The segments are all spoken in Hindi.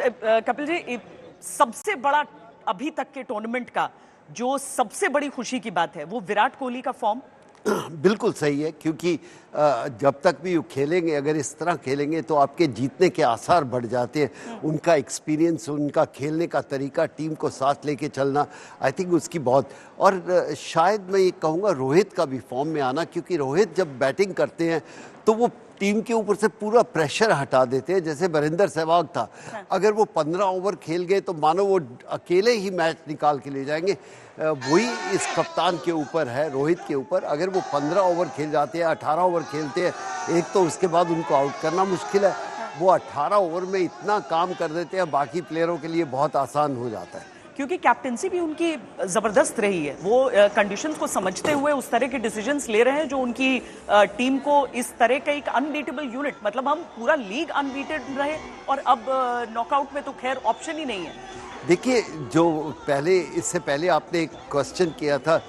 कपिल जी, सबसे बड़ा अभी तक के टूर्नामेंट का जो सबसे बड़ी खुशी की बात है वो विराट कोहली का फॉर्म। बिल्कुल सही है, क्योंकि जब तक भी वो खेलेंगे, अगर इस तरह खेलेंगे तो आपके जीतने के आसार बढ़ जाते हैं। उनका एक्सपीरियंस, उनका खेलने का तरीका, टीम को साथ लेके चलना, आई थिंक उसकी बहुत। और शायद मैं ये कहूँगा रोहित का भी फॉर्म में आना, क्योंकि रोहित जब बैटिंग करते हैं तो वो टीम के ऊपर से पूरा प्रेशर हटा देते हैं। जैसे वीरेंद्र सहवाग था, अगर वो 15 ओवर खेल गए तो मानो वो अकेले ही मैच निकाल के ले जाएंगे। वही इस कप्तान के ऊपर है, रोहित के ऊपर। अगर वो 15 ओवर खेल जाते हैं, 18 ओवर खेलते हैं, एक तो उसके बाद उनको आउट करना मुश्किल है। वो 18 ओवर में इतना काम कर देते हैं, बाकी प्लेयरों के लिए बहुत आसान हो जाता है। क्योंकि कैप्टेंसी भी उनकी जबरदस्त रही है। वो कंडीशंस को समझते हुए उस तरह के डिसीजंस ले रहे हैं जो उनकी टीम को इस तरह का एक अनबीटेबल यूनिट, मतलब हम पूरा लीग अनबीटेड रहे और अब नॉकआउट में तो खैर ऑप्शन ही नहीं है। देखिए, जो पहले, इससे पहले आपने एक क्वेश्चन किया था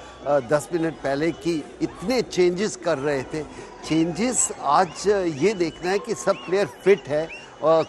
10 मिनट पहले कि इतने चेंजेस कर रहे थे। चेंजेस आज ये देखना है कि सब प्लेयर फिट है। और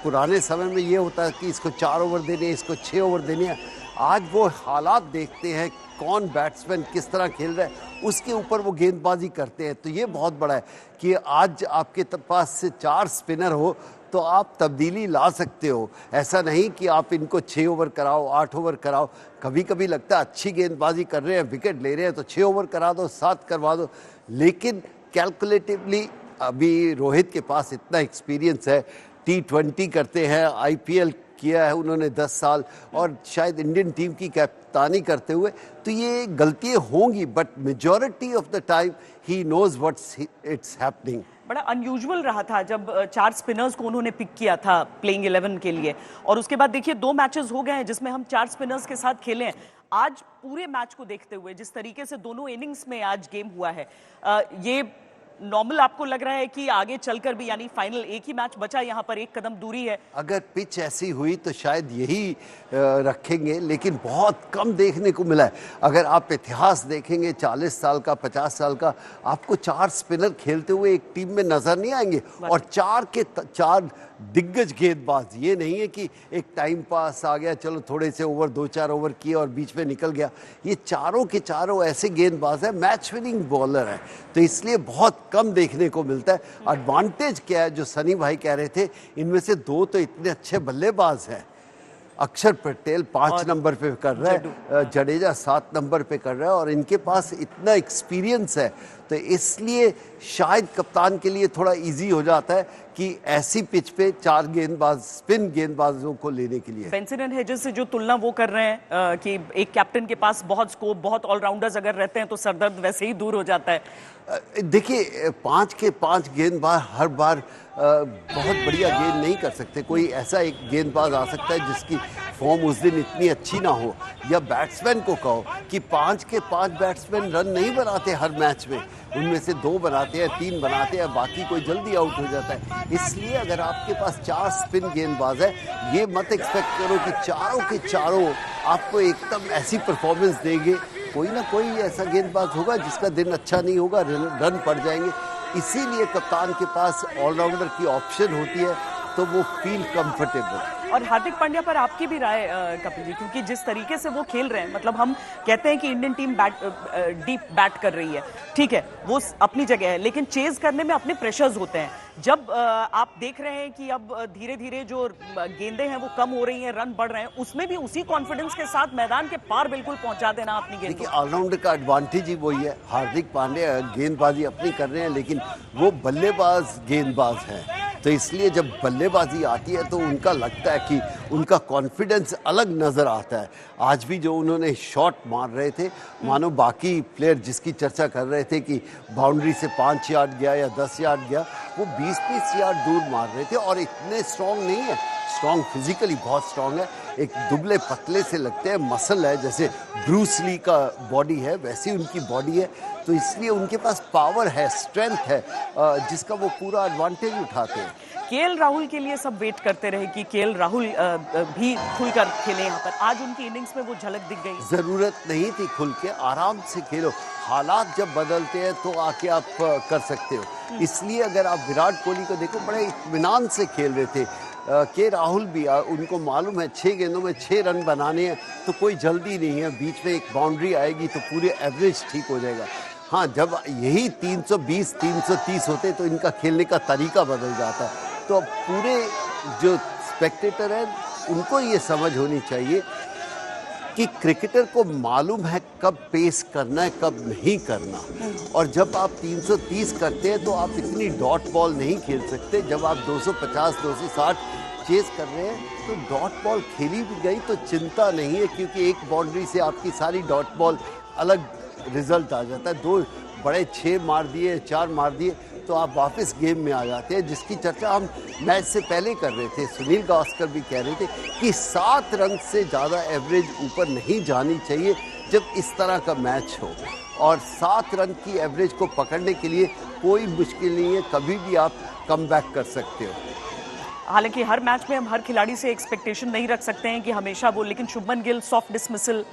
पुराने समय में ये होता है कि इसको 4 ओवर देने, इसको 6 ओवर देने हैं। आज वो हालात देखते हैं, कौन बैट्समैन किस तरह खेल रहा है, उसके ऊपर वो गेंदबाजी करते हैं। तो ये बहुत बड़ा है कि आज आपके पास से 4 स्पिनर हो तो आप तब्दीली ला सकते हो। ऐसा नहीं कि आप इनको 6 ओवर कराओ, 8 ओवर कराओ। कभी कभी लगता है अच्छी गेंदबाजी कर रहे हैं, विकेट ले रहे हैं, तो 6 ओवर करा दो, 7 करवा दो। लेकिन कैलकुलेटिवली अभी रोहित के पास इतना एक्सपीरियंस है, T20 करते हैं, IPL किया है उन्होंने 10 साल, और शायद इंडियन टीम की कप्तानी करते हुए। तो ये गलतियाँ होंगी, but majority of the time he knows what's it's happening. बड़ा अनयूजुअल रहा था जब 4 स्पिनर्स को उन्होंने पिक किया था प्लेइंग 11 के लिए, और उसके बाद देखिए 2 मैचेस हो गए हैं जिसमें हम 4 स्पिनर्स के साथ खेले हैं। आज पूरे मैच को देखते हुए जिस तरीके से दोनों इनिंग्स में आज गेम हुआ है, ये नॉर्मल आपको लग रहा है कि आगे चलकर भी, यानी फाइनल एक ही मैच बचा, यहाँ पर एक कदम दूरी है। अगर पिच ऐसी हुई तो शायद यही रखेंगे, लेकिन बहुत कम देखने को मिला है। अगर आप इतिहास देखेंगे 40 साल का, 50 साल का, आपको 4 स्पिनर खेलते हुए एक टीम में नजर नहीं आएंगे। और 4 के 4 दिग्गज गेंदबाज, ये नहीं है कि एक टाइम पास आ गया, चलो थोड़े से ओवर 2-4 ओवर किए और बीच में निकल गया। ये चारों के चारों ऐसे गेंदबाज हैं, मैच विनिंग बॉलर है, तो इसलिए बहुत कम देखने को मिलता है। एडवांटेज क्या है, जो सनी भाई कह रहे थे, इनमें से 2 तो इतने अच्छे बल्लेबाज हैं। अक्षर पटेल 5 नंबर पे कर रहा है, जडेजा 7 नंबर पे कर रहा है, और इनके पास इतना एक्सपीरियंस है, तो इसलिए शायद कप्तान के लिए थोड़ा इजी हो जाता है कि ऐसी पिच पे 4 गेंदबाज, स्पिन गेंदबाजों को लेने के लिए। बेंसन एंड हेजेस से जो तुलना वो कर रहे हैं कि एक कैप्टन के पास बहुत स्कोप, बहुत ऑलराउंडर्स अगर रहते हैं तो सरदर्द वैसे ही दूर हो जाता है। देखिए, 5 के 5 गेंदबाज हर बार बहुत बढ़िया गेंद नहीं कर सकते। कोई ऐसा एक गेंदबाज आ सकता है जिसकी फॉर्म उस दिन इतनी अच्छी ना हो, या बैट्समैन को कहो कि 5 के 5 बैट्समैन रन नहीं बनाते हर मैच में, उनमें से 2 बनाते हैं, 3 बनाते हैं, बाकी कोई जल्दी आउट हो जाता है। इसलिए अगर आपके पास 4 स्पिन गेंदबाज है, ये मत एक्सपेक्ट करो कि चारों के चारों आपको एकदम ऐसी परफॉर्मेंस देंगे। कोई ना कोई ऐसा गेंदबाज होगा जिसका दिन अच्छा नहीं होगा, रन पड़ जाएंगे। इसीलिए कप्तान के पास ऑलराउंडर की ऑप्शन होती है, तो वो फील कंफर्टेबल। और हार्दिक पांड्या पर आपकी भी राय कपिल जी, क्योंकि जिस तरीके से वो खेल रहे हैं, मतलब हम कहते हैं कि इंडियन टीम डीप बैट कर रही है, ठीक है, वो अपनी जगह है, लेकिन चेज करने में अपने प्रेशर्स होते हैं। जब आप देख रहे हैं कि अब धीरे धीरे जो गेंदें हैं वो कम हो रही हैं, रन बढ़ रहे हैं, उसमें भी उसी कॉन्फिडेंस के साथ मैदान के पार बिल्कुल पहुंचा देना अपनी गेंद। देखिए, ऑलराउंडर का एडवांटेज ही वही है। हार्दिक पांड्या गेंदबाजी अपनी कर रहे हैं, लेकिन वो बल्लेबाज गेंदबाज हैं, तो इसलिए जब बल्लेबाजी आती है तो उनका लगता है कि उनका कॉन्फिडेंस अलग नज़र आता है। आज भी जो उन्होंने शॉट मार रहे थे, मानो बाकी प्लेयर जिसकी चर्चा कर रहे थे कि बाउंड्री से 5 यार्ड गया या 10 यार्ड गया, वो 20-20 यार्ड दूर मार रहे थे, और इतने स्ट्रॉन्ग नहीं है। स्ट्रॉन्ग, फिजिकली बहुत स्ट्रॉन्ग है, एक दुबले पतले से लगते हैं, मसल है, जैसे ब्रूस ली का बॉडी है वैसी उनकी बॉडी है, तो इसलिए उनके पास पावर है, स्ट्रेंथ है, जिसका वो पूरा एडवांटेज उठाते हैं। केएल राहुल के लिए सब वेट करते रहे कि केएल राहुल भी खुलकर खेले यहाँ पर। आज उनकी इनिंग्स में वो झलक दिख गई। जरूरत नहीं थी खुल के, आराम से खेलो। हालात जब बदलते हैं तो आके आप कर सकते हो। इसलिए अगर आप विराट कोहली को देखो, बड़े इत्मीनान से खेल रहे थे। के राहुल भी उनको मालूम है 6 गेंदों में 6 रन बनाने हैं, तो कोई जल्दी नहीं है, बीच में एक बाउंड्री आएगी तो पूरे एवरेज ठीक हो जाएगा। हाँ, जब यही 320 330 होते तो इनका खेलने का तरीका बदल जाता। तो पूरे जो स्पेक्टेटर है उनको ये समझ होनी चाहिए कि क्रिकेटर को मालूम है कब पेस करना है, कब नहीं करना। और जब आप 330 करते हैं तो आप इतनी डॉट बॉल नहीं खेल सकते। जब आप 250 260 चेस कर रहे हैं तो डॉट बॉल खेली भी गई तो चिंता नहीं है, क्योंकि एक बाउंड्री से आपकी सारी डॉट बॉल अलग रिजल्ट आ जाता है। 2 बड़े 6 मार दिए, 4 मार दिए तो आप वापस गेम में आ जाते हैं, जिसकी चर्चा हम मैच से पहले कर रहे थे। सुनील गावस्कर भी कह रहे थे कि 7 रन से ज़्यादा एवरेज ऊपर नहीं जानी चाहिए जब इस तरह का मैच हो, और 7 रन की एवरेज को पकड़ने के लिए कोई मुश्किल नहीं है, कभी भी आप कम बैक कर सकते हो। हालांकि हर मैच में हम हर खिलाड़ी से एक्सपेक्टेशन नहीं रख सकते हैं कि हमेशा वो, लेकिन शुभमन गिल सॉफ्ट डिसमिसल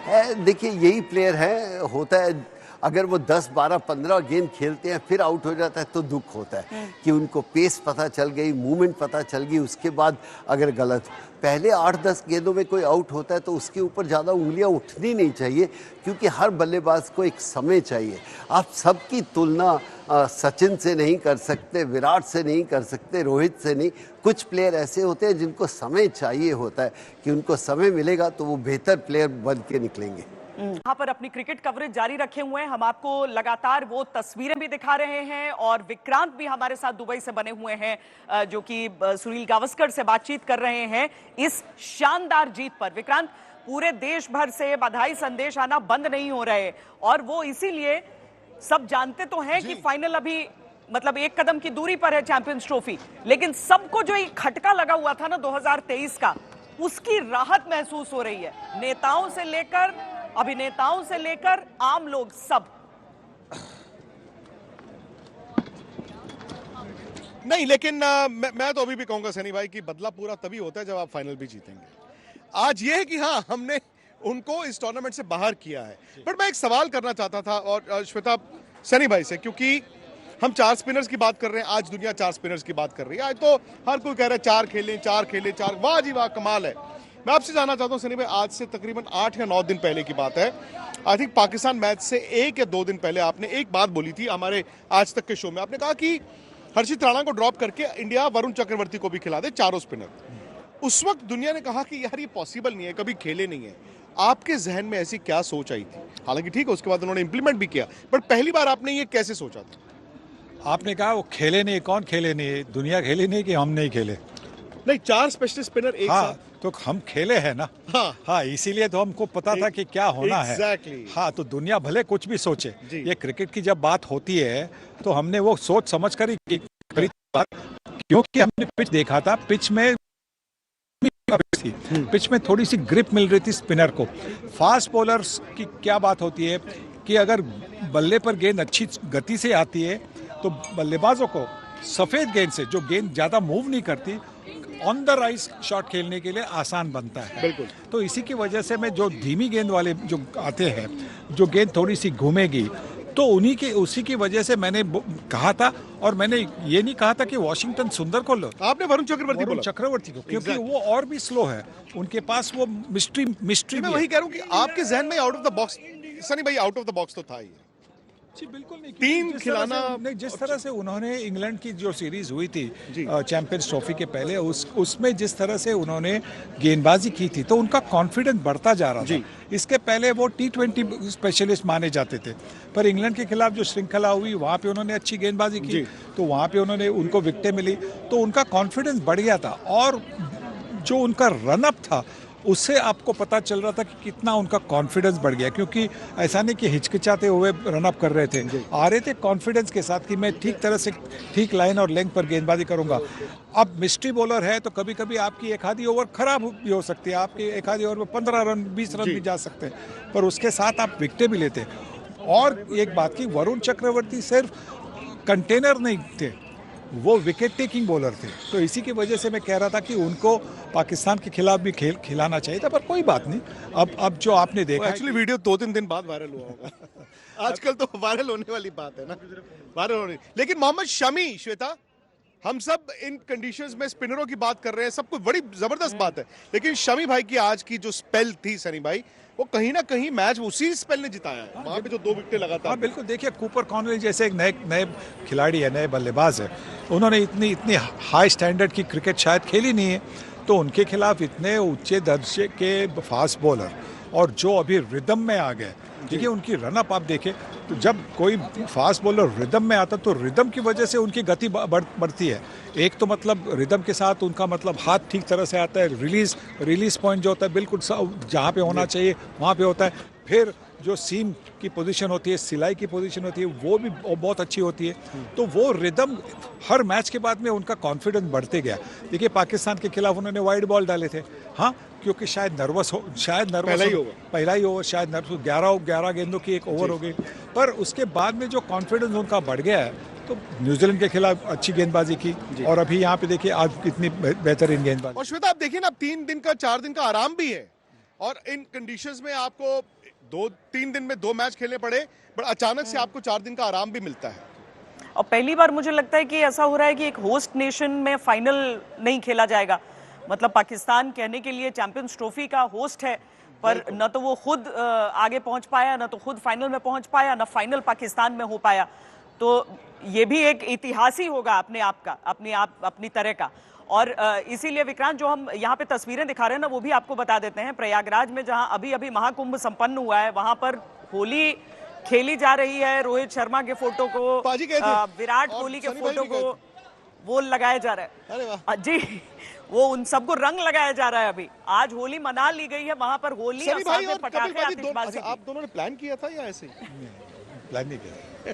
है। देखिए यही प्लेयर है, होता है अगर वो 10 12 15 गेंद खेलते हैं फिर आउट हो जाता है तो दुख होता है कि उनको पेस पता चल गई, मूवमेंट पता चल गई, उसके बाद अगर गलत पहले 8-10 गेंदों में कोई आउट होता है तो उसके ऊपर ज़्यादा उंगलियां उठनी नहीं चाहिए, क्योंकि हर बल्लेबाज को एक समय चाहिए। आप सबकी तुलना सचिन से नहीं कर सकते, विराट से नहीं कर सकते, रोहित से नहीं। कुछ प्लेयर ऐसे होते हैं जिनको समय चाहिए होता है कि उनको समय मिलेगा तो वो बेहतर प्लेयर बन के निकलेंगे। यहाँ पर अपनी क्रिकेट कवरेज जारी रखे हुए हैं, हम आपको लगातार वो तस्वीरें भी दिखा रहे हैं, और विक्रांत भी हमारे साथ दुबई से बने हुए हैं जो कि सुनील गावस्कर से बातचीत कर रहे हैं इस शानदार जीत पर। विक्रांत, पूरे देश भर से बधाई संदेश आना बंद नहीं हो रहे, और वो इसीलिए सब जानते तो हैं कि फाइनल अभी मतलब 1 कदम की दूरी पर है चैंपियंस ट्रॉफी, लेकिन सबको जो एक खटका लगा हुआ था ना 2023 का, उसकी राहत महसूस हो रही है। नेताओं से लेकर अभिनेताओं से लेकर आम लोग सब। नहीं, लेकिन मैं तो अभी भी कहूंगा सनी भाई कि बदला पूरा तभी होता है जब आप फाइनल भी जीतेंगे। आज ये है कि हाँ, हमने उनको इस टूर्नामेंट से बाहर किया है, बट मैं एक सवाल करना चाहता था और श्वेता सनी भाई से, क्योंकि हम 4 स्पिनर्स की बात कर रहे हैं, आज दुनिया 4 स्पिनर्स की बात कर रही है। आज तो हर कोई कह रहा है 4 खेलें 4 खेलें 4, वाह जी वाह, कमाल है। मैं आपसे जानना चाहता हूं सनी भाई, आज से तकरीबन 8 या 9 दिन पहले की बात है, आई थिंक पाकिस्तान मैच से 1 या 2 दिन पहले आपने एक बात बोली थी हमारे आज तक के शो में। आपने कहा कि हर्षित राणा को ड्रॉप करके इंडिया वरुण चक्रवर्ती को भी खिला दे 4 स्पिनर। उस वक्त दुनिया ने कहा कि यार ये पॉसिबल नहीं है, कभी खेले नहीं है। आपके जहन में ऐसी क्या सोच आई थी? हालांकि ठीक है, उसके बाद उन्होंने इंप्लीमेंट भी किया, बट पहली बार आपने ये कैसे सोचा था? आपने कहा वो खेले नहीं, कौन खेले नहीं? दुनिया खेली नहीं कि हम नहीं खेले? नहीं, 4 स्पेशलिस्ट स्पिनर एक हाँ, साथ। तो हम खेले हैं ना। हाँ, इसीलिए तो हमको पता था कि क्या होना है। हाँ, तो दुनिया भले कुछ भी सोचे, ये क्रिकेट की जब बात होती है तो हमने वो सोच समझ कर ही करी बात, क्योंकि हमने पिच देखा था, पिच में पिच में थोड़ी सी ग्रिप मिल रही थी स्पिनर को। फास्ट बॉलर्स की क्या बात होती है कि अगर बल्ले पर गेंद अच्छी गति से आती है तो बल्लेबाजों को सफेद गेंद से, जो गेंद ज्यादा मूव नहीं करती, ऑन द राइज शॉट खेलने के लिए आसान बनता है। बिल्कुल। तो इसी की वजह से मैं जो धीमी गेंद वाले जो आते हैं, जो गेंद थोड़ी सी घूमेगी, तो उसी की वजह से मैंने कहा था, और मैंने ये नहीं कहा था कि वॉशिंगटन सुंदर को लो, आपने वरुण चक्रवर्ती बोला। चक्रवर्ती को, क्योंकि वो और भी स्लो है, उनके पास वो मिस्ट्री मैं वही कह रहा हूँ कि आपके जहन में out of the box, Sunny भाई आउट ऑफ द बॉक्स तो था ही। जी बिल्कुल नहीं। 3 खिलाना नहीं, जिस तरह से उन्होंने इंग्लैंड की जो सीरीज हुई थी चैंपियंस ट्रॉफी के पहले, उसमें जिस तरह से उन्होंने गेंदबाजी की थी तो उनका कॉन्फिडेंस बढ़ता जा रहा था। इसके पहले वो T20 स्पेशलिस्ट माने जाते थे, पर इंग्लैंड के खिलाफ जो श्रृंखला हुई वहाँ पे उन्होंने अच्छी गेंदबाजी की, तो वहाँ पे उनको विकेटें मिली, तो उनका कॉन्फिडेंस बढ़ गया था। और जो उनका रनअप था उससे आपको पता चल रहा था कि कितना उनका कॉन्फिडेंस बढ़ गया, क्योंकि ऐसा नहीं कि हिचकिचाते हुए रनअप कर रहे थे, आ रहे थे कॉन्फिडेंस के साथ कि मैं ठीक तरह से ठीक लाइन और लेंथ पर गेंदबाजी करूंगा। अब मिस्ट्री बॉलर है तो कभी कभी आपकी एक आधी ओवर खराब भी हो सकती है, आपकी एक आधी ओवर में 15 रन 20 रन भी जा सकते हैं, पर उसके साथ आप विकेटें भी लेते। और एक बात की, वरुण चक्रवर्ती सिर्फ कंटेनर नहीं थे, वो विकेट टेकिंग बॉलर थे, तो इसी की वजह से मैं कह रहा था कि उनको पाकिस्तान के खिलाफ भी खिलाना चाहिए था, पर कोई बात नहीं। अब जो आपने देखा, एक्चुअली वीडियो 2-3 दिन बाद वायरल हुआ होगा। आजकल तो वायरल होने वाली बात है ना, वायरल होने। लेकिन मोहम्मद शमी, श्वेता, हम सब इन कंडीशंस में स्पिनरों की बात कर रहे हैं, सब कुछ बड़ी जबरदस्त बात है, लेकिन शमी भाई की आज की जो स्पेल थी सनी भाई, वो कहीं ना कहीं मैच उसी स्पेल ने जिताया है। वहां पे जो 2 विकेटें लगातार। हाँ बिल्कुल, देखिए कूपर कॉनवे जैसे एक नए खिलाड़ी है, नए बल्लेबाज है, उन्होंने इतनी हाई स्टैंडर्ड की क्रिकेट शायद खेली नहीं है, तो उनके खिलाफ इतने ऊंचे दर्जे के फास्ट बॉलर और जो अभी रिदम में आ गए, देखिए उनकी रनअप आप देखें, तो जब कोई फास्ट बॉलर रिदम में आता तो रिदम की वजह से उनकी गति बढ़ती है। एक तो मतलब रिदम के साथ उनका मतलब हाथ ठीक तरह से आता है, रिलीज पॉइंट जो होता है बिल्कुल जहाँ पे होना चाहिए वहाँ पे होता है, फिर जो सीम की पोजीशन होती है, सिलाई की पोजीशन होती है, वो भी बहुत अच्छी होती है। तो वो रिदम हर मैच के बाद में उनका कॉन्फिडेंस बढ़ते गया। देखिए पाकिस्तान के खिलाफ उन्होंने वाइड बॉल डाले थे, हाँ क्योंकि शायद नर्वस पहला ही ओवर शायद नर्वस 11 गेंदों की एक ओवर हो गई, पर उसके बाद में जो कॉन्फिडेंस उनका बढ़ गया है, तो न्यूजीलैंड के खिलाफ अच्छी गेंदबाजी की और अभी यहाँ पे देखिए आज कितनी बेहतरीन गेंदबाजी। और श्वेता आप देखिए ना, 3 दिन का 4 दिन का आराम भी है, और इन कंडीशंस में आपको 2-3 दिन में 2 मैच खेलने पड़े, बट अचानक से आपको 4 दिन का आराम भी मिलता है। और पहली बार मुझे लगता है कि ऐसा हो रहा है कि एक होस्ट नेशन में फाइनल नहीं खेला जाएगा। मतलब पाकिस्तान कहने के लिए चैंपियंस ट्रॉफी का होस्ट है, पर न तो वो खुद आगे पहुंच पाया, न तो खुद फाइनल में पहुंच पाया, न फाइनल पाकिस्तान में हो पाया। तो ये भी एक इतिहास ही होगा अपने आप का, अपनी तरह का। और इसीलिए विक्रांत, जो हम यहाँ पे तस्वीरें दिखा रहे हैं ना, वो भी आपको बता देते हैं। प्रयागराज में जहाँ अभी महाकुंभ संपन्न हुआ है, वहां पर होली खेली जा रही है। रोहित शर्मा के फोटो को, विराट कोहली के फोटो को वो लगाया जा रहा है। अरे वाह जी, वो उन सबको रंग लगाया जा रहा है। अभी आज होली मना ली गई है वहां पर, होली और साथ में पटाखे आतिशबाजी। आप दोनों ने प्लान किया था या ऐसे ही? प्लान नहीं किया।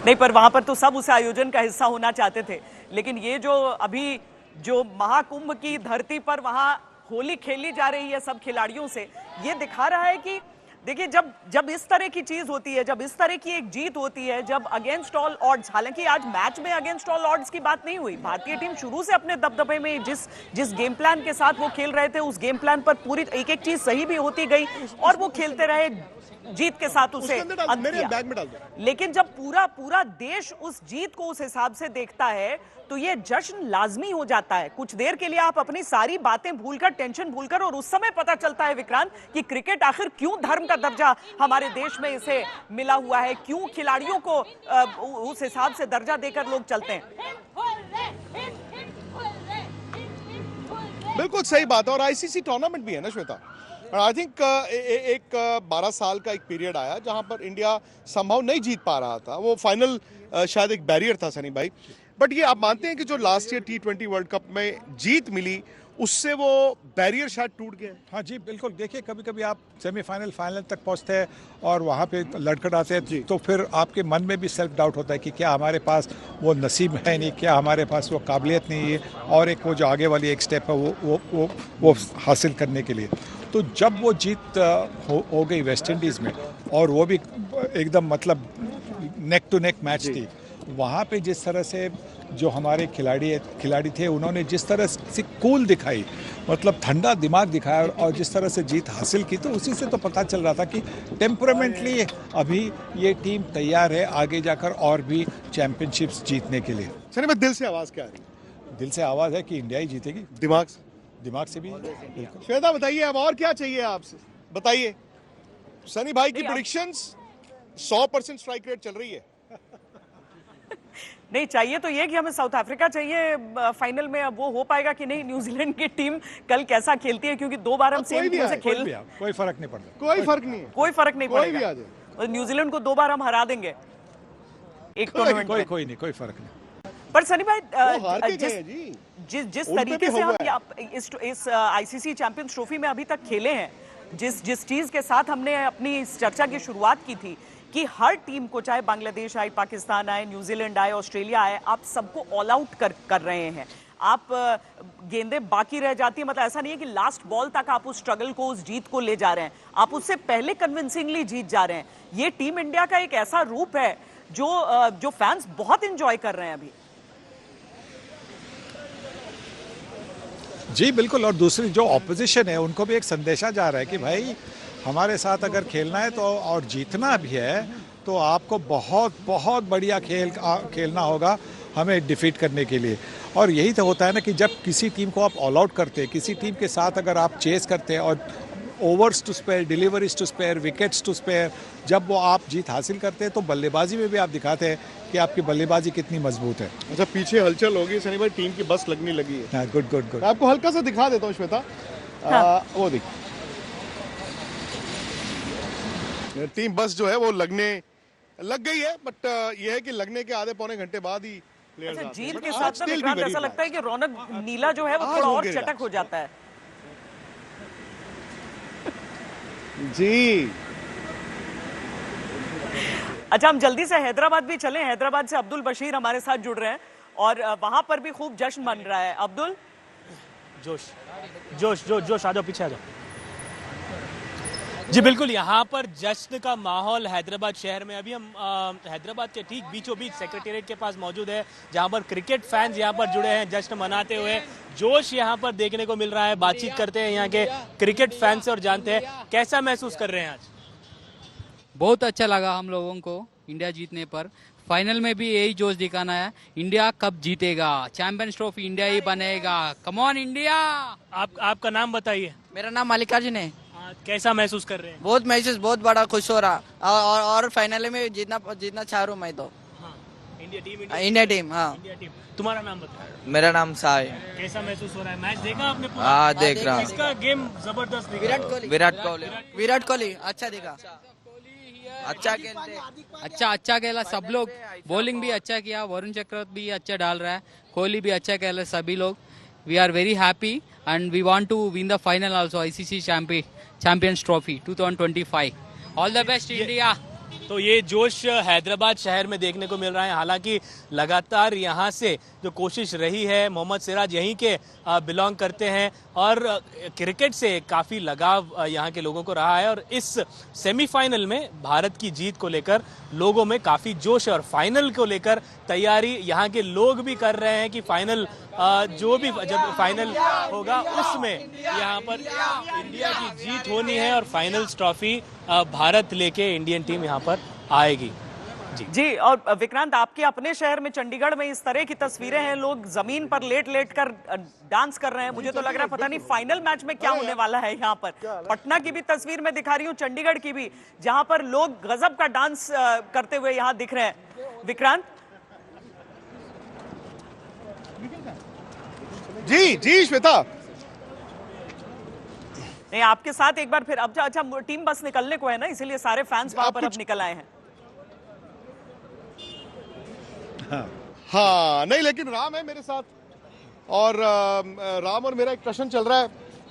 नहीं, पर वहां पर तो सब उस आयोजन का हिस्सा होना चाहते थे, लेकिन ये जो अभी जो महाकुंभ की धरती पर वहां होली खेली जा रही है सब खिलाड़ियों से, ये दिखा रहा है कि देखिए जब इस तरह की चीज होती है, जब इस तरह की एक जीत होती है, जब अगेंस्ट ऑल ऑड्स, हालांकि आज मैच में अगेंस्ट ऑल ऑड्स की बात नहीं हुई। भारतीय टीम शुरू से अपने दबदबे में जिस गेम प्लान के साथ वो खेल रहे थे, उस गेम प्लान पर पूरी एक चीज सही भी होती गई और वो खेलते रहे, जीत के साथ उसे अंत किया। लेकिन जब पूरा देश उस जीत को उस हिसाब से देखता है, तो ये जश्न लाजमी हो जाता है। कुछ देर के लिए आप अपनी सारी बातें भूलकर, टेंशन भूलकर, और उस समय पता चलता है विक्रांत कि क्रिकेट आखिर क्यों धर्म का दर्जा हमारे देश में इसे मिला हुआ है, क्यों खिलाड़ियों को उस हिसाब से दर्जा देकर लोग चलते हैं। बिल्कुल सही बात है। और आईसीसी टूर्नामेंट भी है ना श्वेता, आई थिंक एक 12 साल का एक पीरियड आया जहां पर इंडिया संभव नहीं जीत पा रहा था। वो फाइनल शायद एक बैरियर था सनी भाई, बट ये आप मानते हैं कि जो last year T20 world cup में जीत मिली, उससे वो बैरियर शायद टूट गया? हाँ जी बिल्कुल, देखिए कभी कभी आप सेमीफाइनल फाइनल तक पहुंचते हैं और वहाँ पे लड़खड़ाते हैं, तो फिर आपके मन में भी सेल्फ डाउट होता है कि क्या हमारे पास वो नसीब है नहीं, क्या हमारे पास वो काबिलियत नहीं है, और एक वो जो आगे वाली एक स्टेप है वो हासिल करने के लिए। तो जब वो जीत हो गई वेस्ट इंडीज़ में, और वो भी एकदम मतलब नेक टू नेक मैच थी, वहाँ पे जिस तरह से जो हमारे खिलाड़ी थे, उन्होंने जिस तरह से कूल दिखाई, मतलब ठंडा दिमाग दिखाया, और जिस तरह से जीत हासिल की, तो उसी से तो पता चल रहा था कि टेम्परामेंटली अभी ये टीम तैयार है आगे जाकर और भी चैंपियनशिप्स जीतने के लिए। सनी भाई, दिल से आवाज़ क्या आ रही है? दिल से आवाज़ है कि इंडिया ही जीतेगी। दिमाग से भी। श्वेता बताइए, अब और क्या चाहिए आपसे, बताइए। सनी भाई की प्रेडिक्शंस 100% स्ट्राइक रेट चल रही है। नहीं, चाहिए तो ये कि हमें साउथ अफ्रीका चाहिए फाइनल में। अब वो हो पाएगा कि नहीं, न्यूजीलैंड की टीम कल कैसा खेलती है, क्योंकि 2 बार हम सेम टीम से खेल, कोई फर्क नहीं पड़ता, कोई फर्क नहीं है, कोई फर्क नहीं पड़ेगा। और न्यूजीलैंड को 2 बार हम हरा देंगे एक टूर्नामेंट में। कोई फर्क नहीं। पर सनी भाई, जिस उन पे तरीके भी से हम हुआ इस आईसीसी चैंपियंस ट्रॉफी में अभी तक खेले हैं, जिस चीज के साथ हमने अपनी इस चर्चा की शुरुआत की थी कि हर टीम को, चाहे बांग्लादेश आए, पाकिस्तान आए, न्यूजीलैंड आए, ऑस्ट्रेलिया आए, आप सबको ऑल आउट कर रहे हैं। आप गेंदें बाकी रह जाती है, मतलब ऐसा नहीं है कि लास्ट बॉल तक आप उस स्ट्रगल को, उस जीत को ले जा रहे हैं, आप उससे पहले कन्विंसिंगली जीत जा रहे हैं। ये टीम इंडिया का एक ऐसा रूप है जो फैंस बहुत इंजॉय कर रहे हैं अभी। जी बिल्कुल, और दूसरी जो ऑपोजिशन है, उनको भी एक संदेशा जा रहा है कि भाई हमारे साथ अगर खेलना है तो, और जीतना भी है, तो आपको बहुत बहुत बढ़िया खेलना होगा हमें डिफीट करने के लिए। और यही तो होता है ना कि जब किसी टीम को आप ऑल आउट करते हैं, किसी टीम के साथ अगर आप चेस करते हैं और overs to spare, deliveries to spare, wickets to spare, जब वो आप जीत हासिल करते हैं तो बल्लेबाजी में भी आप दिखाते हैं कि आपकी बल्लेबाजी कितनी मजबूत है। अच्छा, पीछे हलचल होगी सनी भाई, टीम की बस लगने लगी है। हाँ, गुड गुड गुड। आपको हल्का सा दिखा देता हूँ श्वेता। वो देख, टीम बस जो है वो लगने लग गई है, बट ये है कि लगने के आधे पौने घंटे बाद ही प्लेयर्स अच्छा, आते हैं। जीत But के आज साथ ना still विक्रांत be very ऐसा लगता है bad. कि रौनक नीला जो है वो आज थोड़ा हो और गया चटक हो जाता है। जी। अच्छा, हम जल्दी से हैदराबाद भी चलें। हैदराबाद से अब्दुल बशीर हमारे साथ जुड़ रहे हैं और वहां पर भी खूब जश्न मन रहा है। अब्दुल, जोश जोश जोश जोश, आ जाओ पीछे आ जाओ। जी बिल्कुल, यहाँ पर जश्न का माहौल हैदराबाद शहर में। अभी हम हैदराबाद के ठीक बीचों बीच सेक्रेटेरिएट के पास मौजूद है, जहाँ पर क्रिकेट फैंस यहाँ पर जुड़े हैं जश्न मनाते हुए। जोश यहाँ पर देखने को मिल रहा है। बातचीत करते हैं यहाँ के क्रिकेट फैंस से और जानते हैं कैसा महसूस कर रहे हैं आज। बहुत अच्छा लगा हम लोगों को इंडिया जीतने पर। फाइनल में भी यही जोश दिखाना है, इंडिया कब जीतेगा, चैंपियंस ट्रॉफी इंडिया ही बनेगा, कम ऑन इंडिया। आपका नाम बताइए। मेरा नाम मल्लिकार्जुन है। कैसा महसूस कर रहे हैं? बहुत महसूस, बहुत बड़ा खुश हो रहा और फाइनल में जीतना चाह रहा हूँ मैं तो। हाँ, इंडिया टीम। हाँ। India team. तुम्हारा नाम बताओ। मेरा नाम साय। कैसा महसूस हो रहा है? मैच देखा आपने पूरा? हाँ, देख रहा। इसका गेम जबरदस्त दिखा। विराट कोहली अच्छा दिखा, अच्छा खेलते, अच्छा खेला सब लोग, बॉलिंग भी अच्छा किया, वरुण चक्रवर्ती भी अच्छा डाल रहा है, कोहली भी अच्छा खेला, सभी लोग। We are very happy and we want to win the final also, ICC champions trophy 2025। All the best India. तो ये जोश हैदराबाद शहर में देखने को मिल रहा है। हालांकि लगातार यहाँ से जो कोशिश रही है, मोहम्मद सिराज यहीं के बिलोंग करते हैं और क्रिकेट से काफ़ी लगाव यहाँ के लोगों को रहा है। और इस सेमीफाइनल में भारत की जीत को लेकर लोगों में काफ़ी जोश है और फाइनल को लेकर तैयारी यहाँ के लोग भी कर रहे हैं कि फाइनल जो भी जब फाइनल होगा उसमें यहाँ पर इंडिया की जीत होनी है और फाइनल्स ट्रॉफी भारत लेके इंडियन टीम यहाँ पर आएगी। जी, और विक्रांत, आपके अपने शहर में चंडीगढ़ में इस तरह की तस्वीरें हैं, लोग जमीन पर लेट कर डांस कर रहे हैं। मुझे तो लग रहा है पता नहीं फाइनल मैच में क्या होने वाला है। यहाँ पर पटना की भी तस्वीर मैं दिखा रही हूँ, चंडीगढ़ की भी, जहां पर लोग गजब का डांस करते हुए यहाँ दिख रहे हैं। विक्रांत जी श्वेता, नहीं, आपके साथ एक बार फिर अब अच्छा टीम बस निकलने को है ना, इसीलिए सारे फैंस वहां पर अब निकल आए हैं। हाँ नहीं, लेकिन राम है मेरे साथ और राम और मेरा एक प्रश्न चल रहा है।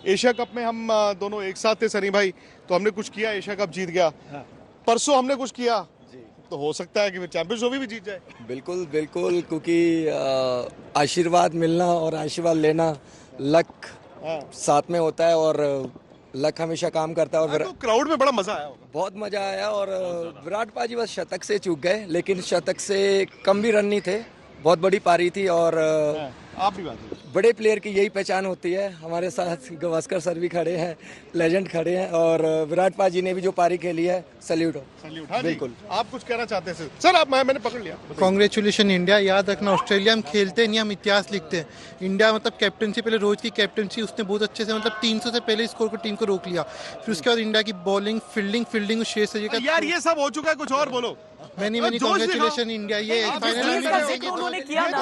एशिया कप में हम दोनों एक साथ थे सनी भाई, तो हमने कुछ किया, एशिया कप जीत गया। परसों हमने कुछ किया, तो हो सकता है कि फिर चैंपियंस ट्रॉफी भी जीत जाए। बिल्कुल बिल्कुल, क्योंकि आशीर्वाद मिलना और आशीर्वाद लेना लक साथ में होता है और लक हमेशा काम करता है। और तो क्राउड में बड़ा मजा आया होगा। बहुत मजा आया और विराट पाजी बस शतक से चूक गए, लेकिन शतक से कम भी रन नहीं थे, बहुत बड़ी पारी थी। और आप भी बात है, बड़े प्लेयर की यही पहचान होती है। हमारे साथ गावस्कर सर भी खड़े हैं, लेजेंड खड़े हैं, और विराट पाजी ने भी जो पारी खेली है, सैल्यूट हो। हाँ बिल्कुल। आप कुछ कहना चाहते हैं सर? आप मैंने पकड़ लिया। Congratulation India. याद रखना, ऑस्ट्रेलिया हम खेलते नहीं, हम इतिहास लिखते हैं। इंडिया मतलब कैप्टनसी, पहले रोज की कैप्टनसी, उसने बहुत अच्छे से मतलब 300 से पहले स्कोर को टीम को रोक लिया। फिर उसके बाद इंडिया की बॉलिंग, फील्डिंग शेष यार ये सब हो चुका है, कुछ और बोलो। मैंने कांग्रेचुलेशन इंडिया। ये फाइनल उन्होंने किया ना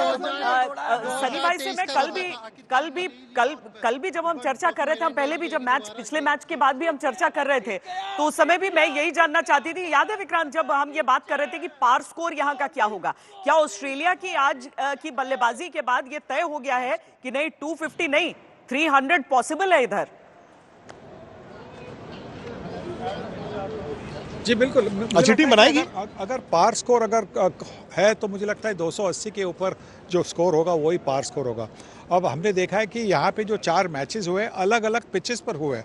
सनी भाई से। मैं कल भी जब हम चर्चा कर रहे थे, हम पहले भी जब पिछले मैच के बाद भी हम चर्चा कर रहे थे, तो उस समय भी मैं यही जानना चाहती थी। याद है विक्रांत, जब हम ये बात कर रहे थे कि पार स्कोर यहाँ का क्या होगा, क्या ऑस्ट्रेलिया की आज की बल्लेबाजी के बाद ये तय हो गया है कि नहीं 250 नहीं 300 पॉसिबल है इधर? जी बिल्कुल, अच्छी टीम बनाएगी। अगर पार स्कोर अगर है तो मुझे लगता है 280 के ऊपर जो स्कोर होगा वही पार स्कोर होगा। अब हमने देखा है कि यहाँ पे जो 4 मैचेस हुए अलग अलग पिचेस पर हुए,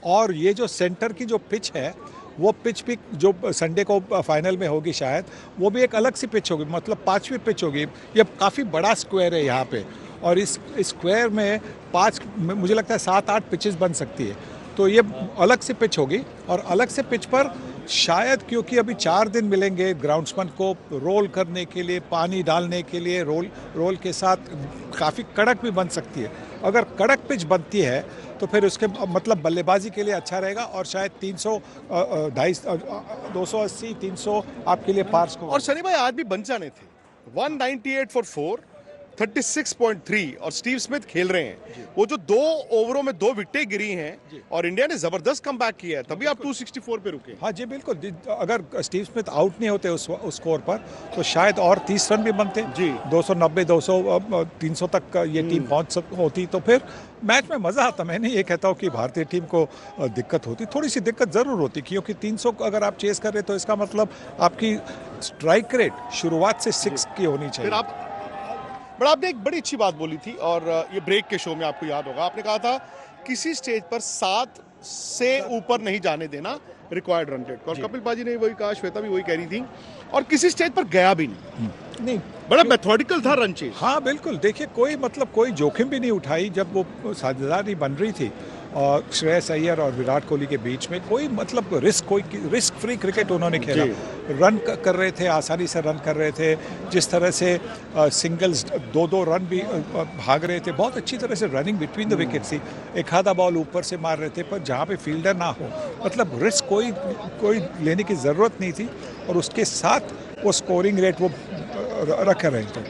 और ये जो सेंटर की जो पिच है वो पिच भी जो संडे को फाइनल में होगी शायद, वो भी एक अलग सी पिच होगी, मतलब 5वीं पिच होगी। ये काफ़ी बड़ा स्क्वायर है यहाँ पे, और इस स्क्वायर में 5 मुझे लगता है 7-8 पिचेस बन सकती है। तो ये अलग से पिच होगी, और अलग से पिच पर शायद क्योंकि अभी 4 दिन मिलेंगे ग्राउंड्समैन को रोल करने के लिए, पानी डालने के लिए, रोल के साथ काफ़ी कड़क भी बन सकती है। अगर कड़क पिच बनती है तो फिर उसके मतलब बल्लेबाजी के लिए अच्छा रहेगा और शायद 300 280 300 आपके लिए पार स्कोर। और शनि भाई आज भी बन जाने थे 198 फॉर 4, 36.3 और स्टीव स्मिथ खेल रहे हैं। वो जो 2 ओवरों में 2 विकेटें गिरी हैं और इंडिया ने जबरदस्त कमबैक किया है, तभी आप 264 पे रुके। हाँ जी बिल्कुल, अगर स्टीव स्मिथ आउट नहीं होते उस स्कोर पर तो शायद और 30 रन भी बनते जी। 290 200 300 तक ये टीम पहुंच होती तो फिर मैच में मजा आता। मैं नहीं ये कहता हूँ कि भारतीय टीम को दिक्कत होती, थोड़ी सी दिक्कत जरूर होती, क्योंकि 300 अगर आप चेस कर रहे तो इसका मतलब आपकी स्ट्राइक रेट शुरुआत से 6 की होनी चाहिए। बट आपने एक बड़ी अच्छी बात बोली थी और ये ब्रेक के शो में आपको याद होगा, आपने कहा था किसी स्टेज पर 7 से ऊपर नहीं जाने देना रिक्वायर्ड रन रेट। और कपिल पाजी ने वही कहा, श्वेता भी वही कह रही थी, और किसी स्टेज पर गया भी नहीं। बड़ा मेथोडिकल था रन चेज। हाँ बिल्कुल, देखिए कोई जोखिम भी नहीं उठाई जब वो साझेदारी बन रही थी और श्रेयस अय्यर और विराट कोहली के बीच में कोई रिस्क फ्री क्रिकेट उन्होंने खेला। रन कर रहे थे, आसानी से रन कर रहे थे, जिस तरह से सिंगल्स 2-2 रन भी भाग रहे थे, बहुत अच्छी तरह से रनिंग बिटवीन द विकेट थी। एक आधा बॉल ऊपर से मार रहे थे, पर जहाँ पे फील्डर ना हो, मतलब रिस्क कोई लेने की ज़रूरत नहीं थी और उसके साथ वो स्कोरिंग रेट वो रख रहे थे।